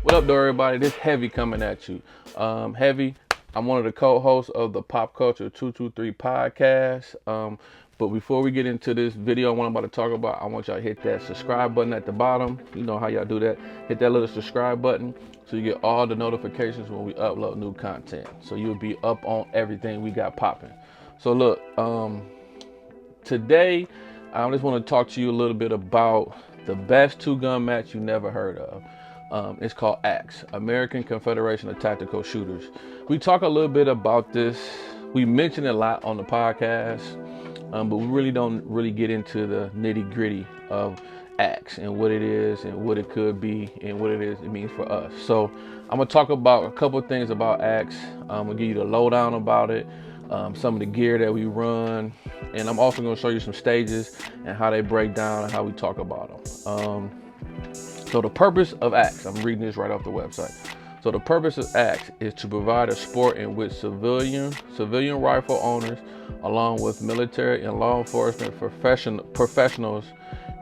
What up, though, everybody? This Heavy coming at you. Heavy, I'm one of the co-hosts of the Pop Culture 223 podcast. But before we get into this video, what I'm about to talk about, I want y'all to hit that subscribe button at the bottom. You know how y'all do that. Hit that little subscribe button so you get all the notifications when we upload new content. So you'll be up on everything we got popping. So look, today I just want to talk to you a little bit about the best two-gun match you never heard of. It's called ACTS, American Confederation of Tactical Shooters. We talk a little bit about this. We mention it a lot on the podcast, but we really don't get into the nitty-gritty of ACTS and what it is and what it could be and what it means for us. So I'm gonna talk about a couple of things about ACTS. I'm gonna give you the lowdown about it, some of the gear that we run, and I'm also gonna show you some stages and how they break down and how we talk about them. So the purpose of ACTS, I'm reading this right off the website. So the purpose of ACTS is to provide a sport in which civilian rifle owners, along with military and law enforcement professionals,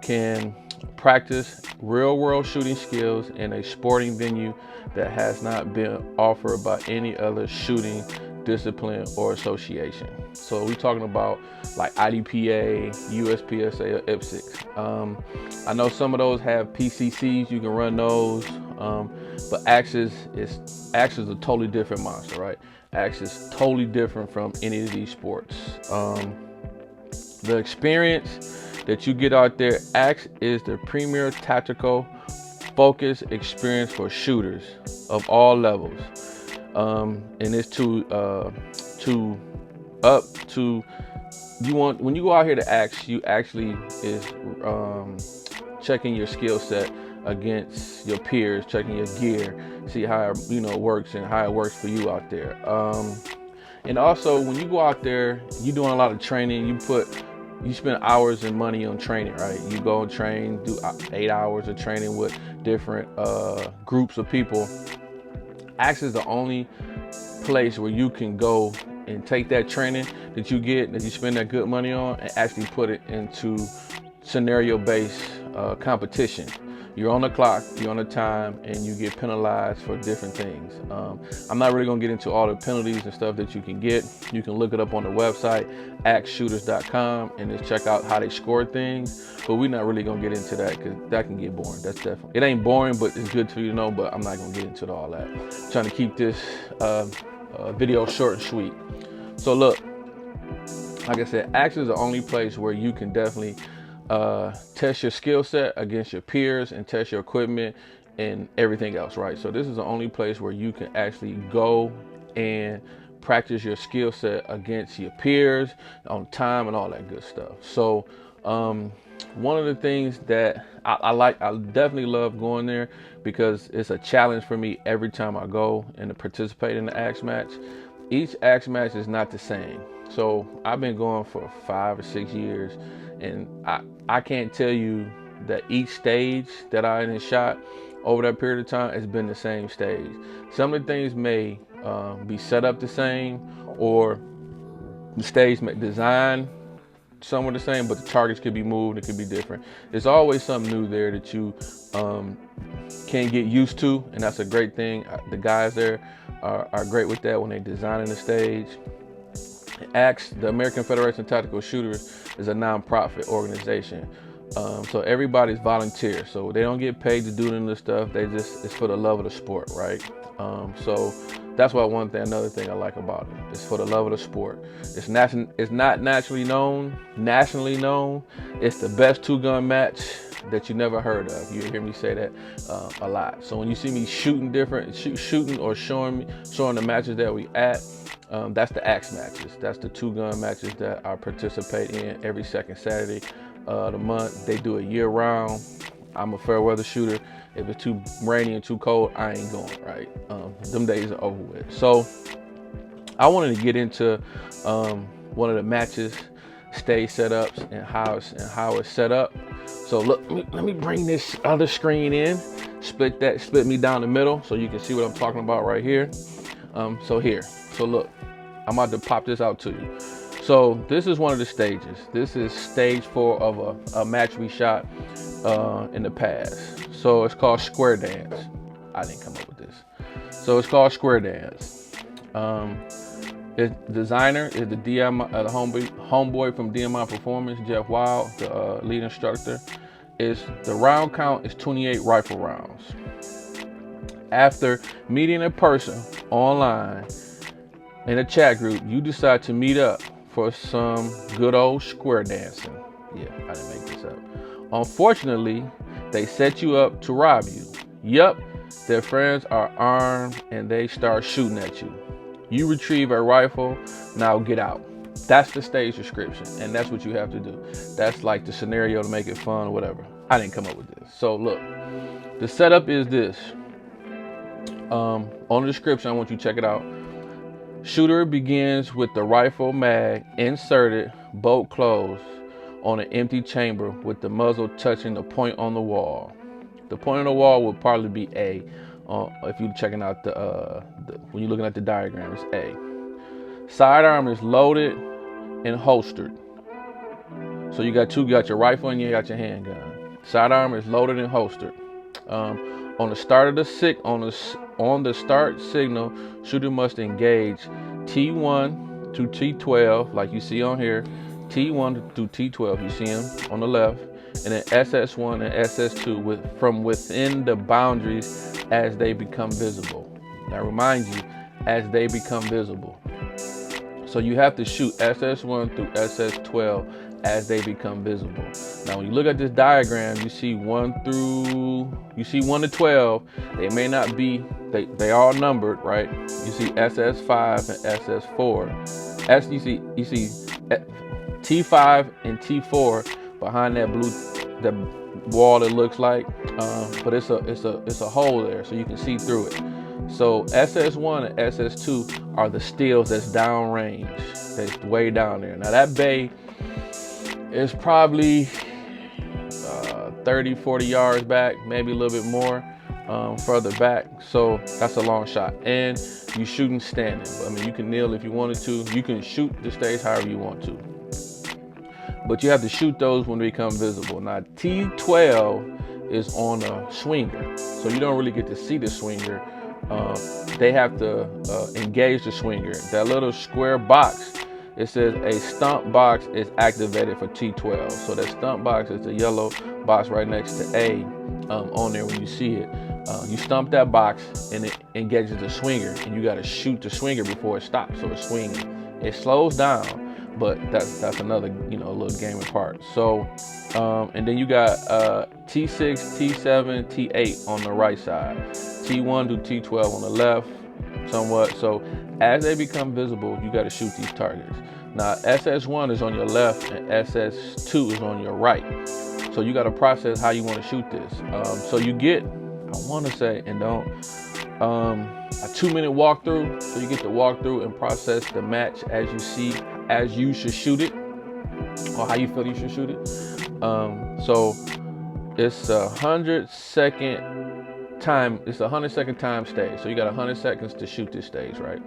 can practice real-world shooting skills in a sporting venue that has not been offered by any other shooting discipline or association. So we're talking about like IDPA, USPSA, or IPSA. I know some of those have PCCs, you can run those, but ACTS is a totally different monster, right? ACTS is totally different from any of these sports. The experience that you get out there, ACTS is the premier tactical focus experience for shooters of all levels. And it's when you go out here to ACTS, you actually is checking your skill set against your peers, checking your gear, see how it works and how it works for you out there. And also when you go out there, you're doing a lot of training. You spend hours and money on training, right? You go and train, do 8 hours of training with different groups of people. ACTS is the only place where you can go and take that training that you spend that good money on, and actually put it into scenario-based competition. You're on the clock, you're on the time, and you get penalized for different things. I'm not really gonna get into all the penalties and stuff that you can get. You can look it up on the website, actshooters.com, and just check out how they score things. But we're not really gonna get into that because that can get boring. That's definitely, it ain't boring, but it's good for you to know, but I'm not gonna get into all that. I'm trying to keep this video short and sweet. So look, like I said, ACTS is the only place where you can definitely test your skill set against your peers and test your equipment and everything else, right? So this is the only place where you can actually go and practice your skill set against your peers on time and all that good stuff. So one of the things that I definitely love going there because it's a challenge for me every time I go and to participate in the ACTS match. Each ACTS match is not the same. So I've been going for 5 or 6 years, and I can't tell you that each stage that I done shot over that period of time has been the same stage. Some of the things may be set up the same, or the stage may design somewhat the same, but the targets could be moved, it could be different. There's always something new there that you can get used to, and that's a great thing. The guys there are great with that when they're designing the stage. ACTS, the American Federation of Tactical Shooters, is a non-profit organization. So everybody's volunteer. So they don't get paid to do any of this stuff. It's for the love of the sport, right? So that's why another thing I like about it. It's for the love of the sport. It's not nationally known. It's the best two-gun match that you never heard of. You hear me say that a lot. So when you see me shooting or showing the matches that we at, that's the ACTS matches. That's the two-gun matches that I participate in every second Saturday of the month. They do it year-round. I'm a fair weather shooter. If it's too rainy and too cold, I ain't going, right? Them days are over with. So I wanted to get into one of the matches, stage setups, and how it's set up. So look, let me bring this other screen in, split me down the middle so you can see what I'm talking about right here. So look, I'm about to pop this out to you. So this is one of the stages. This is stage 4 of a match we shot in the past. So it's called square dance. I didn't come up with this. So it's called square dance. Its designer is the homeboy from DMI Performance, Jeff Wild, the lead instructor. The round count is 28 rifle rounds. After meeting a person online in a chat group, you decide to meet up for some good old square dancing. Yeah, I didn't make this up. Unfortunately, they set you up to rob you. Yup, their friends are armed and they start shooting at you. You retrieve a rifle, now get out. That's the stage description, and that's what you have to do. That's like the scenario to make it fun or whatever. I didn't come up with this. So look, the setup is this. On the description, I want you to check it out. Shooter begins with the rifle mag inserted, bolt closed, on an empty chamber with the muzzle touching the point on the wall. The point on the wall will probably be A. If you're checking out when you're looking at the diagram, it's A. Sidearm is loaded and holstered. So you got your rifle and you got your handgun. Sidearm is loaded and holstered. On the start of on the start signal, shooter must engage T1 to T12, like you see on here. T1 to T12, you see them on the left, and then SS1 and SS2 from within the boundaries as they become visible. Now remind you, as they become visible. So you have to shoot SS1 through SS12 as they become visible. Now when you look at this diagram, you see 1 to 12. They may not be, they are numbered, right? You see SS5 and SS4. You see T5 and T4 behind that wall, it looks like, but it's a hole there, so you can see through it. So SS1 and SS2 are the steels that's downrange, that's way down there. Now that bay is probably 30, 40 yards back, maybe a little bit more further back. So that's a long shot. And you're shooting standing. I mean, you can kneel if you wanted to. You can shoot the stage however you want to. But you have to shoot those when they become visible. Now, T12 is on a swinger, so you don't really get to see the swinger. They have to engage the swinger. That little square box, it says a stump box is activated for T12. So that stump box is the yellow box right next to A on there when you see it. You stump that box and it engages the swinger, and you got to shoot the swinger before it stops, so it's swinging. It slows down. But that's another, little gaming part. So, and then you got T6, T7, T8 on the right side, T1 to T12 on the left, somewhat. So as they become visible, you got to shoot these targets. Now, SS1 is on your left and SS2 is on your right. So you got to process how you want to shoot this. So you get, I want to say, and don't, a 2-minute walkthrough. So you get to walk through and process the match as you see, as you should shoot it, or how you feel you should shoot it. So it's a 100-second time. It's a 100-second time stage. So you got 100 seconds to shoot this stage, right?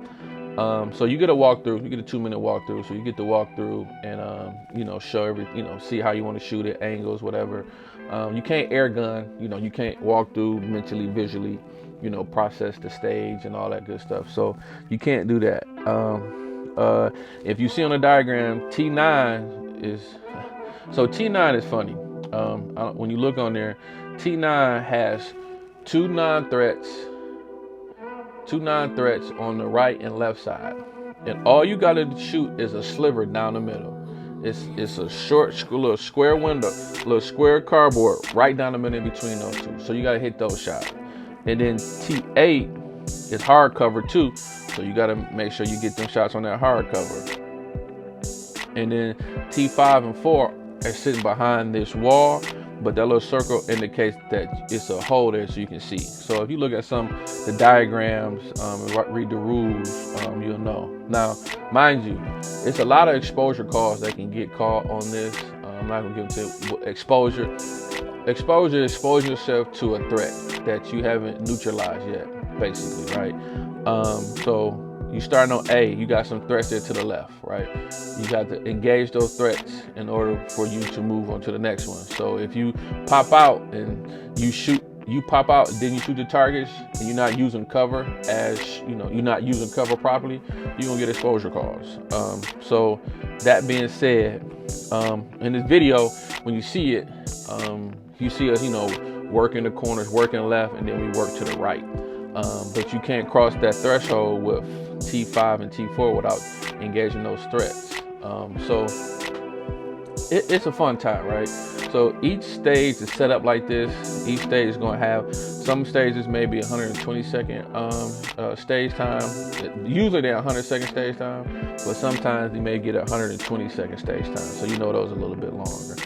So you get a walkthrough. You get a 2-minute walkthrough. So you get to walk through and show see how you want to shoot it, angles, whatever. You can't air gun. You can't walk through mentally, visually. Process the stage and all that good stuff. So you can't do that. If you see on the diagram, T9 is funny. When you look on there, T9 has two non-threats on the right and left side, and all you got to shoot is a sliver down the middle. It's a short little square window, little square cardboard right down the middle in between those two. So you got to hit those shots. And then T8 is hardcover too, so you got to make sure you get them shots on that hardcover. And then T5 and 4 are sitting behind this wall, but that little circle indicates that it's a hole there so you can see. So if you look at the diagrams and read the rules, you'll know. Now, mind you, it's a lot of exposure calls that can get called on this. I'm not gonna give it to exposure. Exposure, expose yourself to a threat that you haven't neutralized yet, basically, right? So you starting on A, you got some threats there to the left, right? You got to engage those threats in order for you to move on to the next one. So if you pop out and you shoot you pop out, then you shoot the targets, and you're not using cover you're not using cover properly, you're gonna get exposure calls. So that being said, in this video, when you see it, you see us, working the corners, working left, and then we work to the right. But you can't cross that threshold with T5 and T4 without engaging those threats. So it's a fun time, right? So each stage is set up like this. Each stage is going to have, some stages maybe 120-second stage time. Usually they're 100-second stage time, but sometimes you may get 120-second stage time. So those are a little bit longer.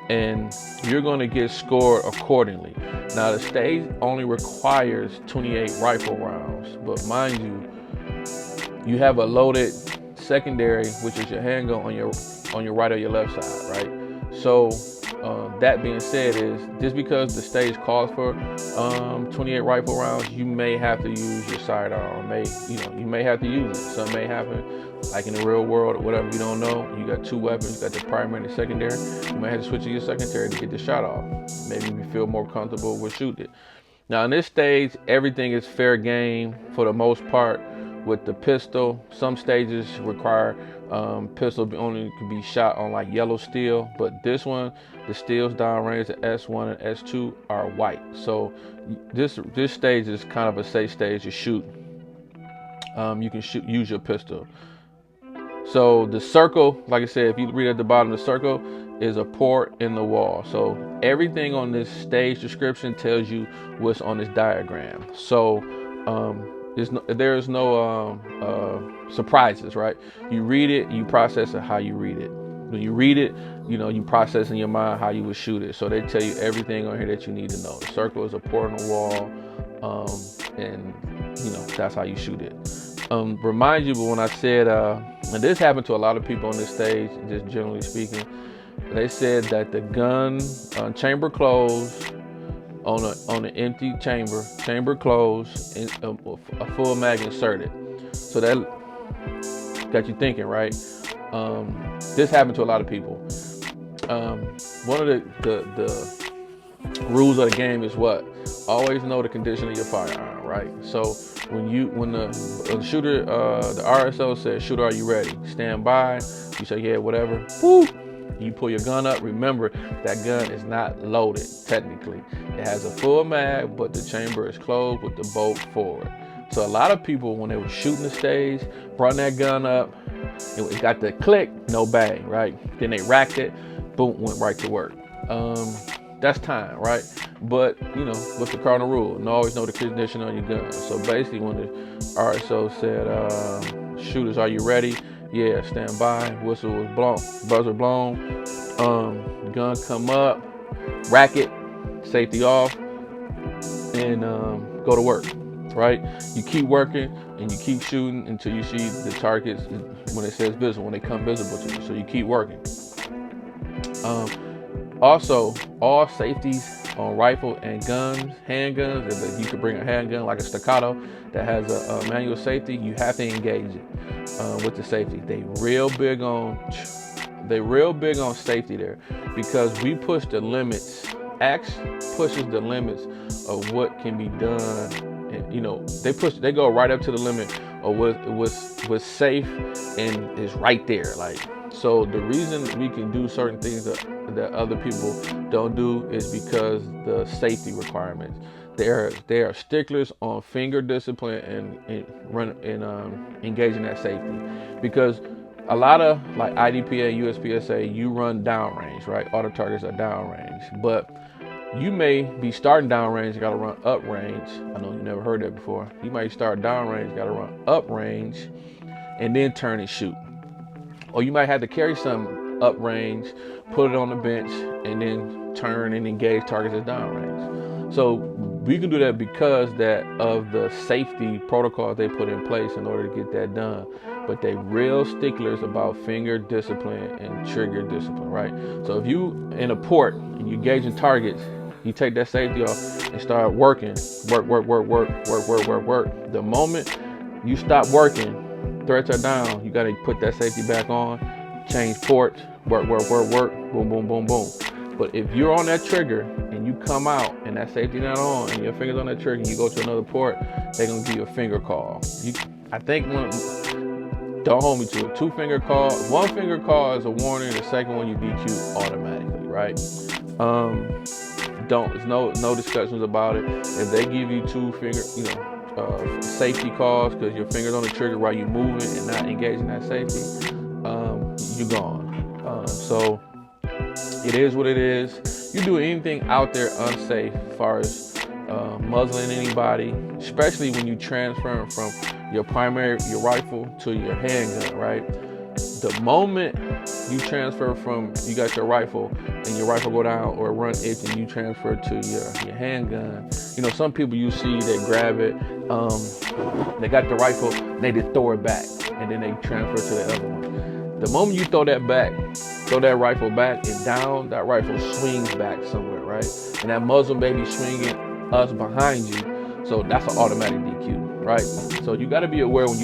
And you're going to get scored accordingly. Now the stage only requires 28 rifle rounds, but mind you, you have a loaded secondary, which is your handgun on your right or your left side, right? So that being said, is just because the stage calls for 28 rifle rounds, you may have to use your sidearm, you may have to use it. Something may happen, like in the real world or whatever, you don't know. You got two weapons, you got the primary and the secondary. You may have to switch to your secondary to get the shot off. Maybe you feel more comfortable with shooting it. Now in this stage, everything is fair game for the most part. With the pistol, some stages require pistol only can be shot on like yellow steel, but this one, the steels downrange, the S1 and S2 are white. So this stage is kind of a safe stage to shoot. You can use your pistol. So the circle, like I said, if you read at the bottom, the circle is a port in the wall. So everything on this stage description tells you what's on this diagram. So there's no surprises, right? You read it, you process it how you read it. When you read it, you process in your mind how you would shoot it. So they tell you everything on here that you need to know. The circle is a port in the wall, and that's how you shoot it. Remind you, but when I said, and this happened to a lot of people on this stage, just generally speaking, they said that the gun chamber closed on an empty chamber closed, and a full mag inserted. So that got you thinking, right? This happened to a lot of people. One of the rules of the game is what? Always know the condition of your firearm, right? So when the shooter, the RSO says, "Shooter, are you ready? Stand by." You say, "Yeah, whatever." Woo! You pull your gun up. Remember, that gun is not loaded technically. It has a full mag, but the chamber is closed with the bolt forward. So a lot of people, when they were shooting the stage, brought that gun up, it got the click, no bang, right? Then they racked it, boom, went right to work. That's time, right? But what's the cardinal rule? Always know the condition on your gun. So basically, when the RSO said, "Shooters, are you ready?" Yeah, stand by. Whistle was blown, buzzer blown. Gun come up, rack it, safety off, and go to work. Right? You keep working and you keep shooting until you see the targets when it says visible, when they come visible to you. So you keep working. Also, all safeties on rifle and guns, handguns, if you could bring a handgun like a staccato that has a manual safety, you have to engage it with the safety. They real big on safety there, because we push the limits. X pushes the limits of what can be done. And, they go right up to the limit of what's safe and is right there. So the reason we can do certain things that other people don't do is because the safety requirements. They are sticklers on finger discipline and engaging that safety, because a lot of like IDPA, USPSA, you run downrange, right? Auto targets are downrange, but you may be starting downrange, got to run uprange. I know you never heard that before. You might start downrange, got to run uprange, and then turn and shoot. Or you might have to carry some uprange, put it on the bench, and then turn and engage targets at downrange. So we can do that because of the safety protocols they put in place in order to get that done. But they real sticklers about finger discipline and trigger discipline, right? So if you in a port and you engaging targets, you take that safety off and start working, work. The moment you stop working, threats are down. You got to put that safety back on, change ports, work, boom. But if you're on that trigger and and you come out and that safety not on and your finger's on that trigger and you go to another port, they're gonna give you a finger call. I think don't hold me to it. 2-finger call. 1-finger call is a warning. The second one you DQ automatically, right? There's no discussions about it. If they give you 2-finger, safety calls because your finger's on the trigger while you're moving and not engaging that safety, you're gone. So it is what it is. You do anything out there unsafe as far as muzzling anybody, especially when you transfer from your rifle to your handgun, right? The moment you transfer from, you got your rifle and your rifle go down or run itch and you transfer to your handgun, some people you see that grab it, they got the rifle, and they just throw it back and then they transfer to the other one. The moment you throw that rifle back and down, that rifle swings back somewhere, right? And that muzzle may be swinging us behind you, so that's an automatic DQ, right? So you got to be aware when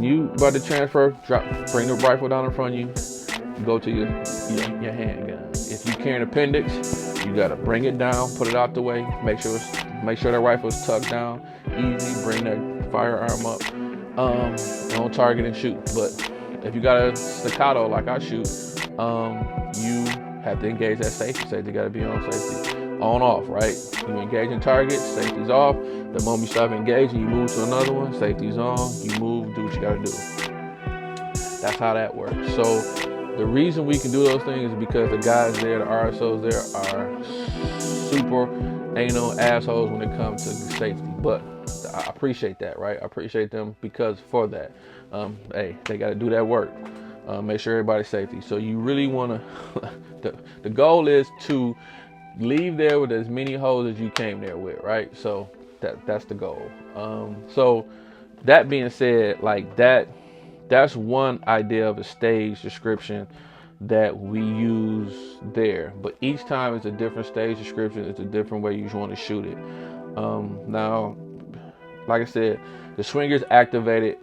you about to transfer, bring the rifle down in front of you, go to your handgun. If you carry an appendix, you got to bring it down, put it out the way, make sure that rifle is tucked down, easy, bring that firearm up, on target and shoot. But if you got a staccato like I shoot, you have to engage that safety. Safety got to be on safety. On off, right? You engage in target, safety's off. The moment you stop engaging, you move to another one, safety's on, you move, do what you gotta do. That's how that works. So the reason we can do those things is because the guys there, the RSOs there, are super anal assholes when it comes to safety. But I appreciate that, right? I appreciate them because for that. Hey, they gotta do that work. Make sure everybody's safety. So you really wanna, the goal is to leave there with as many holes as you came there with, right? So that's the goal. So that being said, like that's one idea of a stage description that we use there. But each time it's a different stage description. It's a different way you want to shoot it. Now, like I said, the swinger's activated.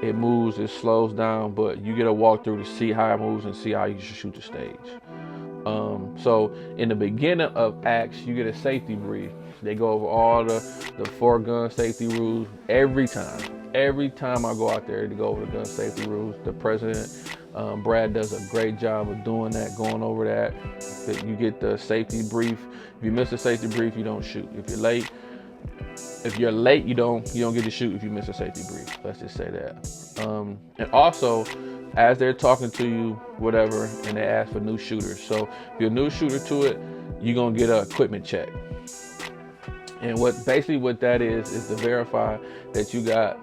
It moves, it slows down, but you get a walkthrough to see how it moves and see how you should shoot the stage. So in the beginning of acts, you get a safety brief. They go over all the 4-gun safety rules every time. Every time I go out there to go over the gun safety rules, the president, Brad, does a great job of doing that, going over that. You get the safety brief. If you miss a safety brief, you don't shoot. If you're late, you don't get to shoot if you miss a safety brief. Let's just say that. And also, as they're talking to you, whatever, and they ask for new shooters. So if you're a new shooter to it, you're gonna get an equipment check. And what that is to verify that you got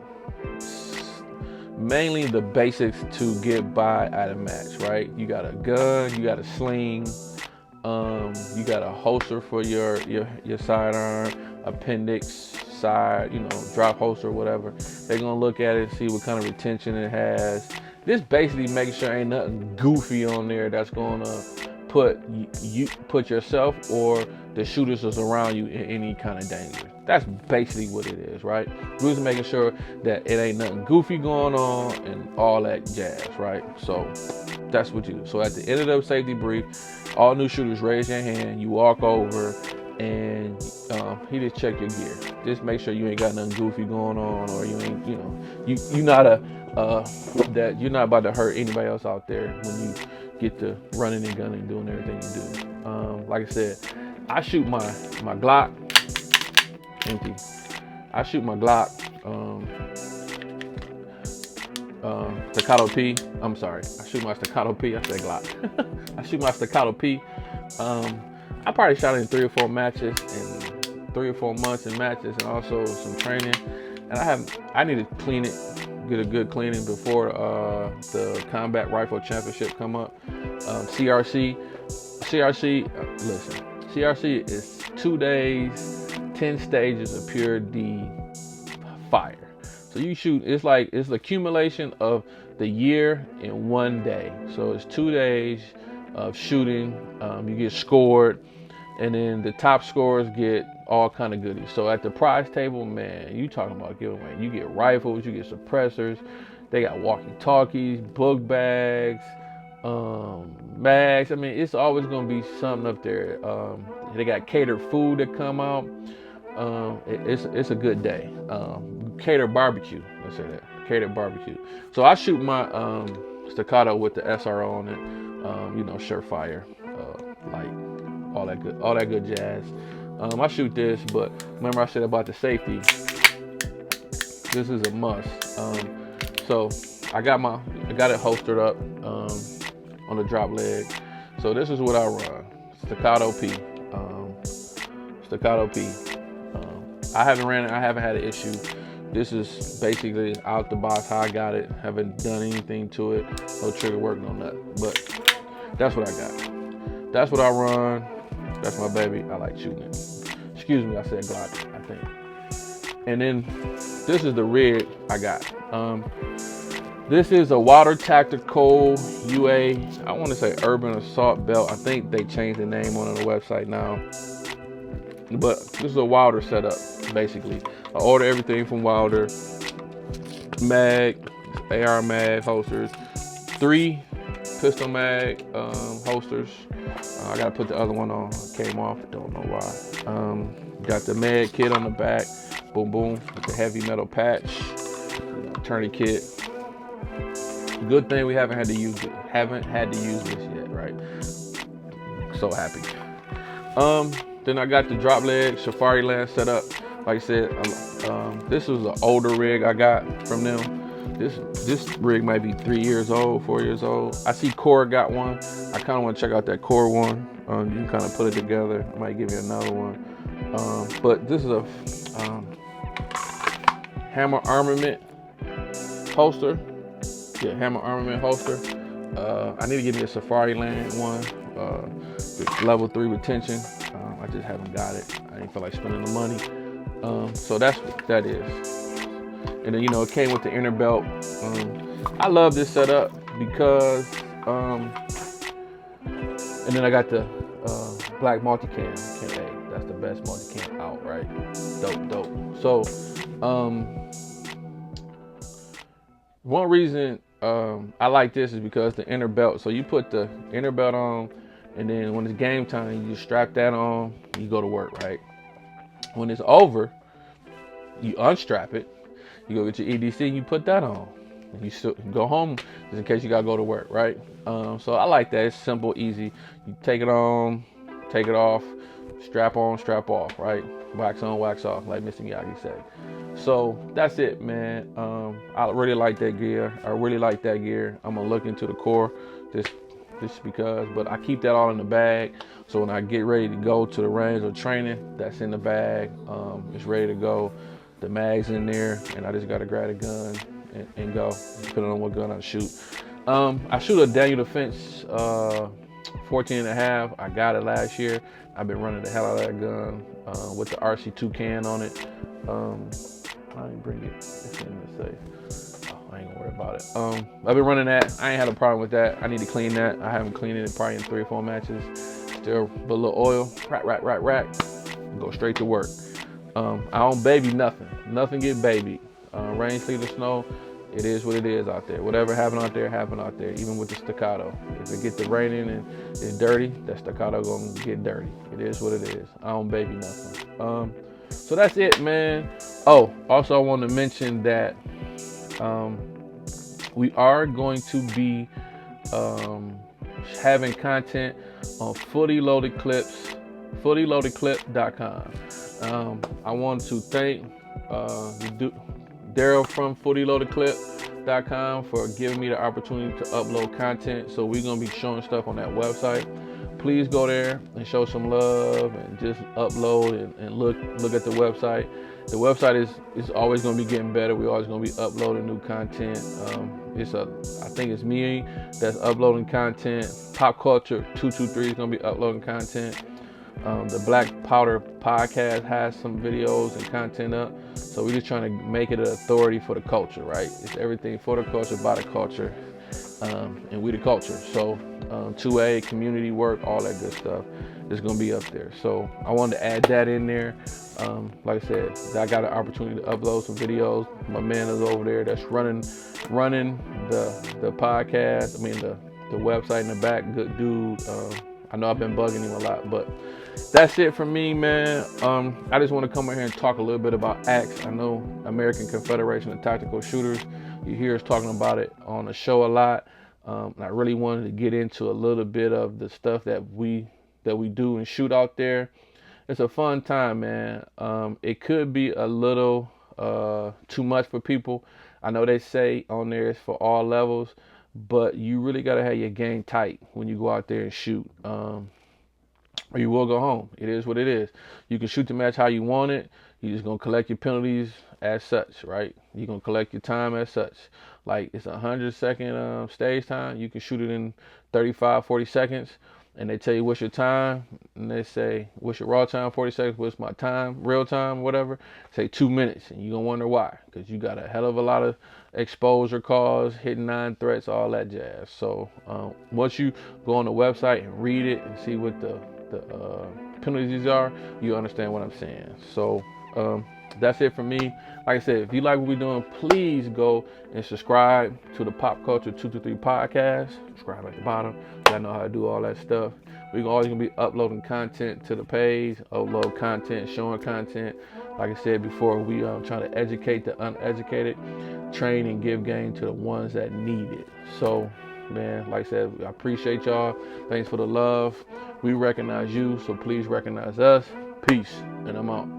mainly the basics to get by at a match, right? You got a gun, you got a sling, you got a holster for your sidearm, appendix, side, drop holster, whatever. They're gonna look at it and see what kind of retention it has. This basically makes sure ain't nothing goofy on there that's gonna put yourself or the shooters that's around you in any kind of danger. That's basically what it is, right? We're just making sure that it ain't nothing goofy going on and all that jazz, right? So that's what you do. So at the end of the safety brief, all new shooters raise your hand, you walk over, and he just check your gear. Just make sure you ain't got nothing goofy going on, or you ain't, you're not that you're not about to hurt anybody else out there when you get to running and gunning and doing everything you do. Like I said, I shoot my Glock empty. I shoot my Glock Staccato P. I'm sorry. I shoot my Staccato P. I said Glock. I shoot my Staccato P. I probably shot it in 3 or 4 matches and 3 or 4 months in matches, and also some training. And I need to clean it, get a good cleaning before the Combat Rifle Championship come up. CRC, listen, CRC is 2 days, 10 stages of pure D fire. So you shoot, it's the accumulation of the year in 1 day. So it's 2 days of shooting. You get scored, and then the top scorers get all kind of goodies. So at the prize table, man, you talking about giveaway. You get rifles, you get suppressors. They got walkie-talkies, book bags, Mags. I mean, it's always gonna be something up there. They got catered food that come out. It's a good day. Catered barbecue. Let's say that. Catered barbecue. So I shoot my staccato with the SRO on it. Surefire, light, all that good jazz. I shoot this, but remember I said about the safety. This is a must. So I got it holstered up on the drop leg. So this is what I run: staccato P. Staccato P. I haven't ran it. I haven't had an issue. This is basically out the box how I got it. Haven't done anything to it. No trigger work, no nothing. But that's what I got. That's what I run. That's my baby. I like shooting it. Excuse me, I said Glock, I think. And then this is the rig I got. This is a Wilder Tactical UA. I want to say Urban Assault Belt. I think they changed the name on the website now. But this is a Wilder setup, basically. I order everything from Wilder. Mag, AR mag holsters, 3 pistol mag holsters. I gotta put the other one on. Came off, don't know why. Got the med kit on the back. Boom, boom, with the heavy metal patch. Tourniquet. Good thing we haven't had to use it. Haven't had to use this yet, right? So happy. Then I got the drop leg Safari Land set up. Like I said, this was an older rig I got from them. This rig might be 3 years old, 4 years old. I see Core got one. I kind of want to check out that Core one. You can kind of put it together. I might give you another one. But this is a Hammer Armament holster. Yeah, Hammer Armament holster. I need to give me a Safari Land one. With level 3 retention. I just haven't got it. I didn't feel like spending the money. So that's what that is. And then, it came with the inner belt. I love this setup because, and then I got the black multicam. Hey, that's the best multicam out, right? Dope. So, one reason I like this is because the inner belt. So you put the inner belt on, and then when it's game time, you strap that on, you go to work, right? When it's over, you unstrap it, you go get your EDC, you put that on, and you still go home just in case you gotta go to work, right? So I like that. It's simple, easy. You take it on, take it off, strap on, strap off, right? Wax on, wax off, like Mr. Miyagi said. So that's it, man. I really like that gear. I'm gonna look into the Core just because, but I keep that all in the bag. So when I get ready to go to the range or training, that's in the bag. It's ready to go. The mag's in there, and I just gotta grab a gun and go, depending on what gun I shoot. I shoot a Daniel Defense 14.5. I got it last year. I've been running the hell out of that gun with the RC2 can on it. I didn't bring it. It's in the safe. I ain't gonna worry about it. I've been running that. I ain't had a problem with that. I need to clean that. I haven't cleaned it probably in 3 or 4 matches. Still put a little oil, rack, go straight to work. I don't baby nothing. Nothing get babied. Rain, sleet, or snow, it is what it is out there. Whatever happened out there, even with the staccato. If it get the raining and it's dirty, that staccato gonna get dirty. It is what it is. I don't baby nothing. So that's it, man. Oh, also I want to mention that we are going to be having content on Fully Loaded Clips, fullyloadedclip.com. I want to thank Daryl from fullyloadedclip.com for giving me the opportunity to upload content. So we're going to be showing stuff on that website. Please go there and show some love and just upload and look at the website. The website is always going to be getting better. We're always going to be uploading new content. I think it's me that's uploading content. Pop Culture 223 is going to be uploading content. The Black Powder podcast has some videos and content up. So we're just trying to make it an authority for the culture, right? It's everything for the culture, by the culture, and we the culture. So 2A, community work, all that good stuff is going to be up there. So I wanted to add that in there. Like I said, I got an opportunity to upload some videos. My man is over there that's running the podcast. The the website in the back. Good dude. I know I've been bugging him a lot, but that's it for me, man. I just want to come in here and talk a little bit about ACTS. I know American Confederation of Tactical Shooters. You hear us talking about it on the show a lot. And I really wanted to get into a little bit of the stuff that we do and shoot out there. It's a fun time, man. It could be a little too much for people. I know they say on there it's for all levels, but you really got to have your game tight when you go out there and shoot. Or you will go home. It is what it is. You can shoot the match how you want it. You're just going to collect your penalties as such, right? You're going to collect your time as such. Like, it's a 100-second stage time. You can shoot it in 35, 40 seconds. And they tell you, what's your time? And they say, what's your raw time? 40 seconds. What's my time? Real time? Whatever. Say 2 minutes. And you're going to wonder why. Because you got a hell of a lot of exposure calls, hitting 9 threats, all that jazz. So once you go on the website and read it and see what the penalties are, you understand what I'm saying. So that's it for me. Like I said, if you like what we're doing, please go and subscribe to the Pop Culture 223 podcast. Subscribe at the bottom. Y'all know how to do all that stuff. We're always gonna be uploading content to the page, upload content, showing content. Like I said before, we trying to educate the uneducated, train and give game to the ones that need it. So, man, like I said, I appreciate y'all. Thanks for the love. We recognize you, so please recognize us. Peace, and I'm out.